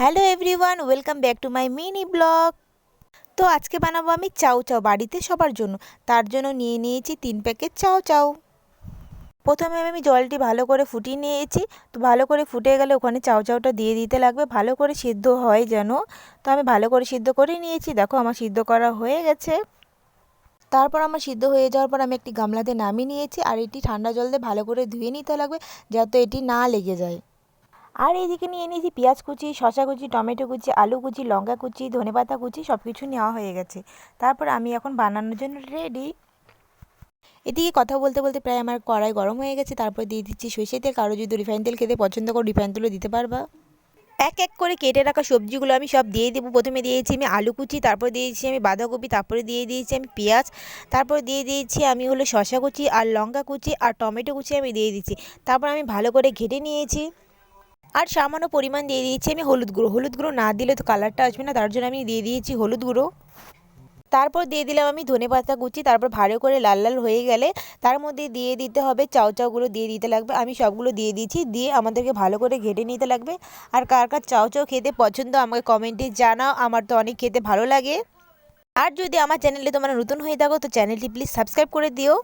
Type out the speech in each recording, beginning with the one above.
Hello everyone, welcome back to my mini blog. তো আজকে বানাবো আমি চাউ চাউ বাড়িতে সবার জন্য। তার জন্য নিয়ে নিয়েছি 3 প্যাকেট চাউ চাউ। প্রথমে আমি জলটি ভালো করে ফুটিয়ে নিয়েছি। তো ভালো করে ফুটে গেলে ওখানে চাউ চাউটা দিয়ে দিতে লাগবে, ভালো করে সিদ্ধ হয় যেন। তো আমি ভালো করে সিদ্ধ করে নিয়েছি। দেখো আমার সিদ্ধ করা হয়ে গেছে। তারপর আমার সিদ্ধ হয়ে যাওয়ার পর আমি একটি গামলাতে নামিয়ে নিয়েছি, আর এটি ঠান্ডা জল দিয়ে ভালো করে ধুয়ে নিতে লাগবে যাতে এটি না লেগে যায়। আর এইদিকে নিয়ে নিয়েছি পেঁয়াজ কুচি, শসা কুচি, টমেটো কুচি, আলু কুচি, লঙ্কা কুচি, ধনেপাতা কুচি, সব কিছু নেওয়া হয়ে গেছে। তারপর আমি এখন বানানোর জন্য রেডি। এদিকে কথা বলতে বলতে প্রায় আমার কড়াই গরম হয়ে গেছে। তারপর দিয়ে দিচ্ছি সরষের তেল। কারো যদি রিফাইন তেল খেতে পছন্দ করো রিফাইন তেলও দিতে পারবা। এক এক করে কেটে রাখা সবজিগুলো আমি সব দিয়ে দেবো। প্রথমে দিয়েছি আমি আলু কুচি, তারপর দিয়েছি আমি বাঁধাকপি, তারপরে দিয়ে দিয়েছি আমি পেঁয়াজ, তারপর দিয়ে দিয়েছি আমি শসা কুচি আর লঙ্কা কুচি আর টমেটো কুচি আমি দিয়ে দিচ্ছি। তারপর আমি ভালো করে ঘেটে নিয়েছি। আর সামান্য পরিমাণ দিয়ে দিয়েছি আমি হলুদ গুঁড়ো। হলুদ গুঁড়ো না দিলে তো কালারটা আসবে না, তার জন্য আমি দিয়ে দিয়েছি হলুদ গুঁড়ো। তারপর দিয়ে দিলাম আমি ধনেপাতা কুচি। তারপর ভালো করে লাল লাল হয়ে গেলে তার মধ্যে দিয়ে দিতে হবে চাউ চাউগুলো দিয়ে দিতে লাগবে। আমি সবগুলো দিয়ে দিয়েছি, দিয়ে আমাদেরকে ভালো করে ঘেটে নিতে লাগবে। আর কার কার চাউ চাউ খেতে পছন্দ আমাকে কমেন্টে জানাও, আমার তো অনেক খেতে ভালো লাগে। আর যদি আমার চ্যানেলে তোমরা নতুন হয়ে থাকো তো চ্যানেলটি প্লিজ সাবস্ক্রাইব করে দিও।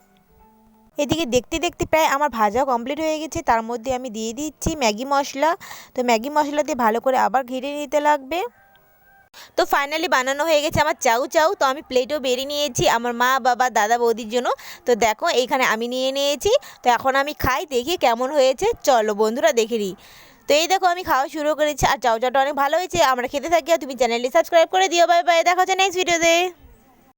এদিকে দেখতে দেখতে প্রায় আমার ভাজা কমপ্লিট হয়ে গেছে। তার মধ্যে আমি দিয়ে দিচ্ছি ম্যাগি মশলা। তো ম্যাগি মশলা দিয়ে ভালো করে আবার ঘেটে নিতে লাগবে। তো ফাইনালি বানানো হয়ে গেছে আমার চাউ চাউ। তো আমি প্লেটও বেরিয়ে নিয়েছি আমার মা বাবা দাদা বৌদির জন্য। তো দেখো এইখানে আমি নিয়ে নিয়েছি। তো এখন আমি খাই, দেখি কেমন হয়েছে। চলো বন্ধুরা দেখে নিই। তো এই দেখো আমি খাওয়া শুরু করেছি, আর চাউ চাউটা অনেক ভালো হয়েছে। আমরা খেতে থাকি, আর তুমি চ্যানেলটি সাবস্ক্রাইব করে দিও। বাই বাই, দেখা হচ্ছে নেক্সট ভিডিওতে।